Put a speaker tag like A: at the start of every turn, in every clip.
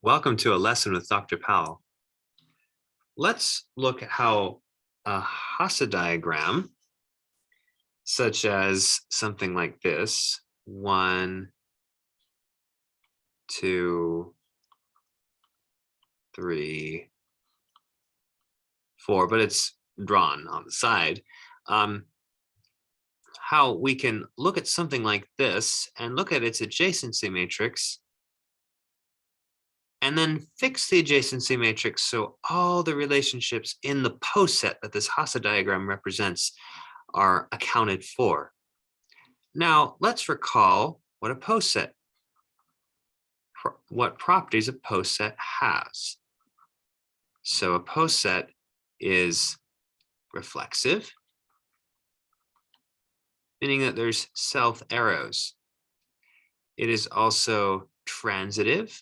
A: Welcome to a lesson with Dr. Powell. Let's look at how a Hasse diagram, such as something like this, 1, 2, 3, 4, but it's drawn on the side. How we can look at something like this and look at its adjacency matrix and then fix the adjacency matrix so all the relationships in the poset that this Hasse diagram represents are accounted for. Now, let's recall what a poset, what properties a poset has. So a poset is reflexive, meaning that there's self arrows. It is also transitive,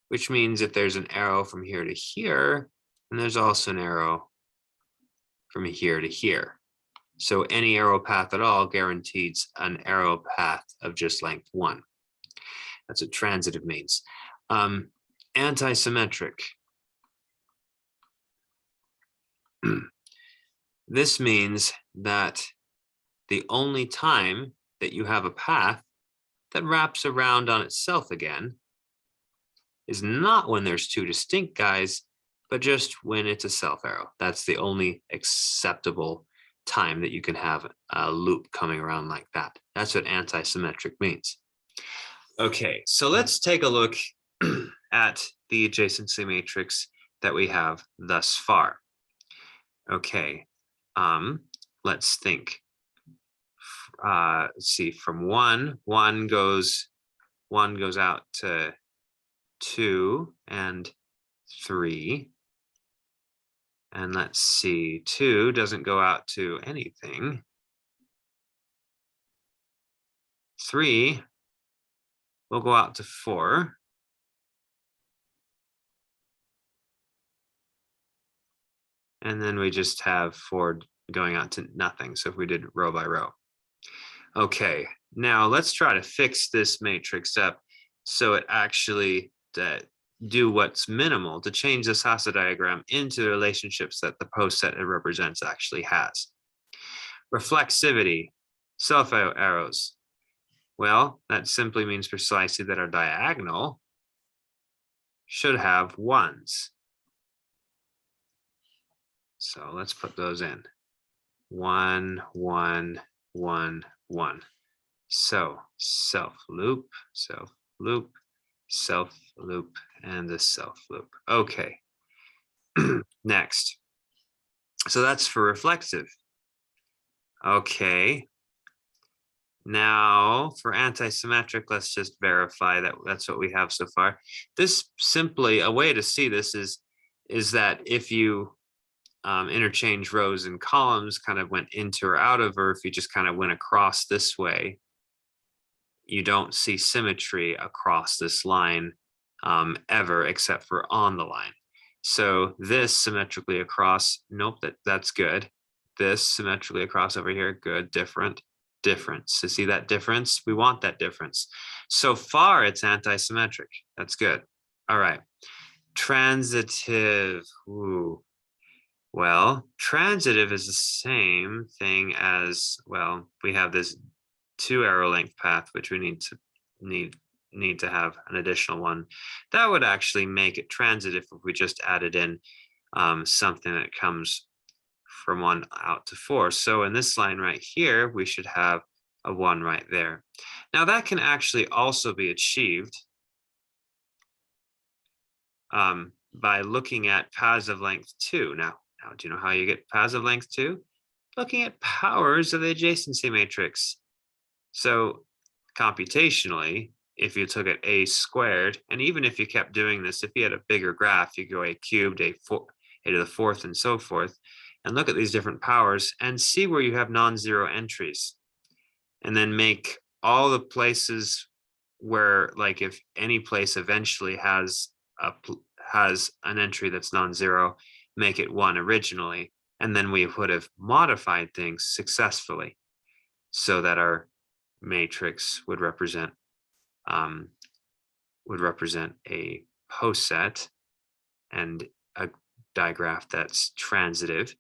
A: which means that there's an arrow from here to here, and there's also an arrow from here to here. So any arrow path at all guarantees an arrow path of just length 1. That's what transitive means. Antisymmetric. This means that the only time that you have a path that wraps around on itself again is not when there's two distinct guys, but just when it's a self arrow. That's the only acceptable time that you can have a loop coming around like that. That's what antisymmetric means. Okay, so let's take a look at the adjacency matrix that we have thus far. Okay, let's think. Let's see, from one goes out to 2 and 3. And let's see, 2 doesn't go out to anything. 3 will go out to 4. And then we just have 4 going out to nothing. So if we did row by row. Okay, now let's try to fix this matrix up so it actually do what's minimal to change this Hasse diagram into the relationships that the poset it represents actually has. Reflexivity, self arrows. Well, that simply means precisely that our diagonal should have 1s. So let's put those in. 1, 1, 1, 1. So self loop, self loop, self loop, and the self loop. Okay. Next. So that's for reflexive. Okay. Now for antisymmetric, let's just verify that that's what we have so far. This simply, a way to see this is that if you interchange rows and columns, kind of went into or out of, or if you just kind of went across this way, you don't see symmetry across this line ever, except for on the line. So this symmetrically across, nope, that's good. This symmetrically across over here, good, different. So see that difference? We want that difference. So far, it's antisymmetric. That's good. All right. Transitive. Ooh. Well, transitive is the same thing as, well, we have this 2 arrow length path, which we need to have an additional one. That would actually make it transitive if we just added in something that comes from 1 out to 4. So in this line right here, we should have a 1 right there. Now that can actually also be achieved by looking at paths of length 2. Now, do you know how you get paths of length 2? Looking at powers of the adjacency matrix. So computationally, if you took it a squared, and even if you kept doing this, if you had a bigger graph, you go a cubed, a to the 4th, and so forth, and look at these different powers and see where you have non-zero entries, and then make all the places where, like, if any place eventually has an entry that's non-zero, make it 1 originally, and then we would have modified things successfully so that our matrix would represent would represent a poset and a digraph that's transitive.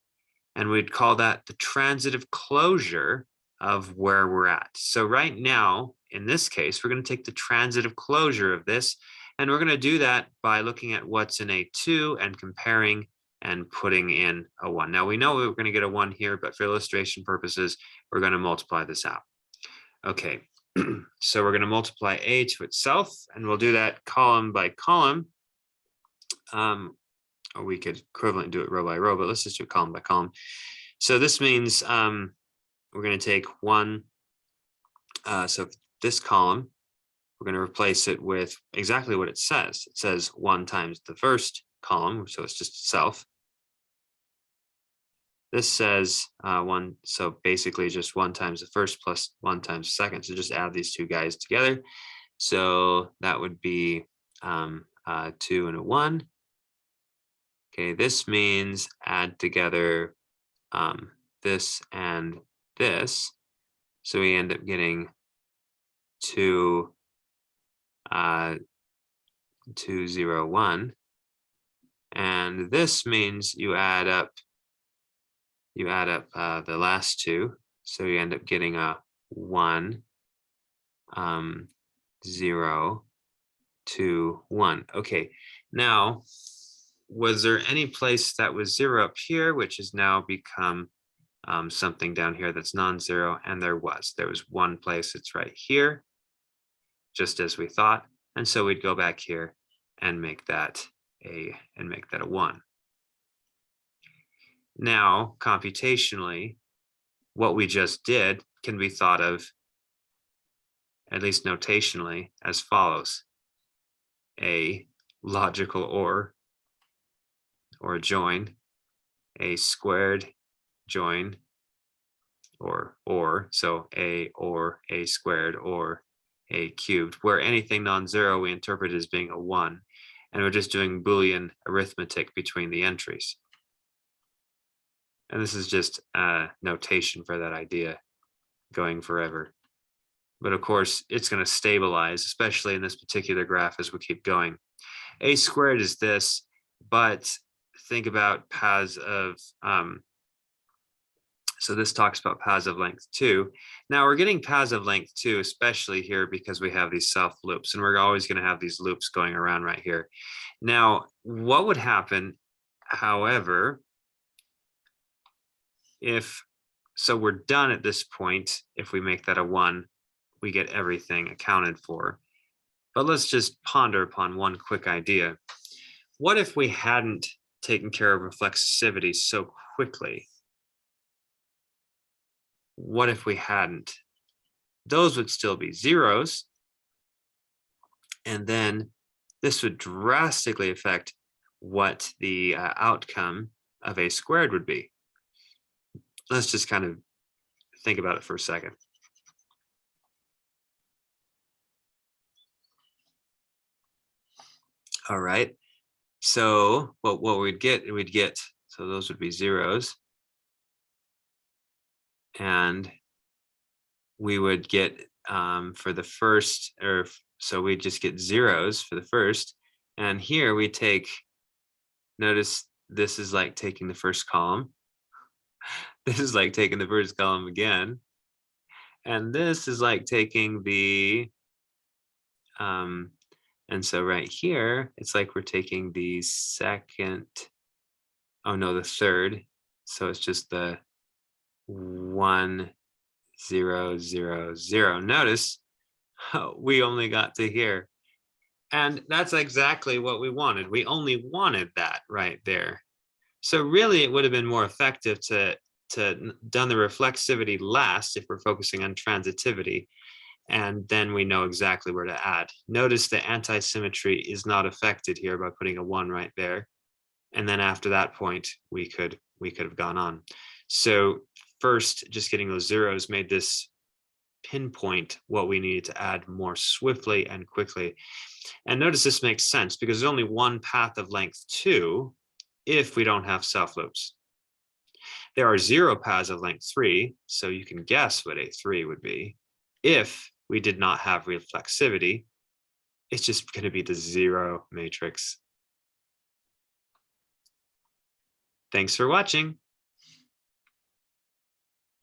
A: And we'd call that the transitive closure of where we're at. So right now, in this case, we're going to take the transitive closure of this, and we're going to do that by looking at what's in A2 and comparing and putting in a 1. Now we know we're going to get a 1 here, but for illustration purposes, we're going to multiply this out. Okay, so we're going to multiply A to itself, and we'll do that column by column. Or we could equivalent do it row by row, but let's just do it column by column. So this means we're going to take 1. So this column, we're going to replace it with exactly what it says. It says 1 times the first column, so it's just itself. This says 1, so basically just 1 times the first plus 1 times the second. So just add these two guys together. So that would be 2 and a 1. Okay, this means add together this and this. So we end up getting 2, 2, 0, 1. And this means you add up the last two. So you end up getting a 1, 0, 2, 1. Okay, now, was there any place that was 0 up here, which has now become something down here that's non-zero? And there was one place, it's right here, just as we thought. And so we'd go back here and make that a 1. Now, computationally, what we just did can be thought of, at least notationally, as follows: a logical or join, a squared join, or, so a or a squared or a cubed, where anything non-zero we interpret as being a 1, and we're just doing Boolean arithmetic between the entries. And this is just notation for that idea going forever. But of course, it's going to stabilize, especially in this particular graph as we keep going. A squared is this, but think about paths of, so this talks about paths of length 2. Now we're getting paths of length 2, especially here because we have these self loops, and we're always going to have these loops going around right here. Now, what would happen, however, so we're done at this point. If we make that a 1, we get everything accounted for. But let's just ponder upon one quick idea. What if we hadn't taken care of reflexivity so quickly? What if we hadn't? Those would still be zeros. And then this would drastically affect what the outcome of a squared would be. Let's just kind of think about it for a second. All right. So what we'd get, so those would be zeros. And we would get for the first, so we just get zeros for the first. And here we take, notice this is like taking the first column. This is like taking the first column again. And this is like taking the, and so right here, it's like we're taking the second, oh no, the third. So it's just the 1, 0, 0, 0. Notice we only got to here. And that's exactly what we wanted. We only wanted that right there. So really, it would have been more effective to done the reflexivity last if we're focusing on transitivity, and then we know exactly where to add. Notice the anti-symmetry is not affected here by putting a 1 right there. And then after that point, we could have gone on. So first, just getting those zeros made this pinpoint what we needed to add more swiftly and quickly. And notice this makes sense because there's only one path of length 2 if we don't have self loops. There are 0 paths of length 3, so you can guess what A3 would be if we did not have reflexivity. it's just going to be the 0 matrix. Thanks for watching.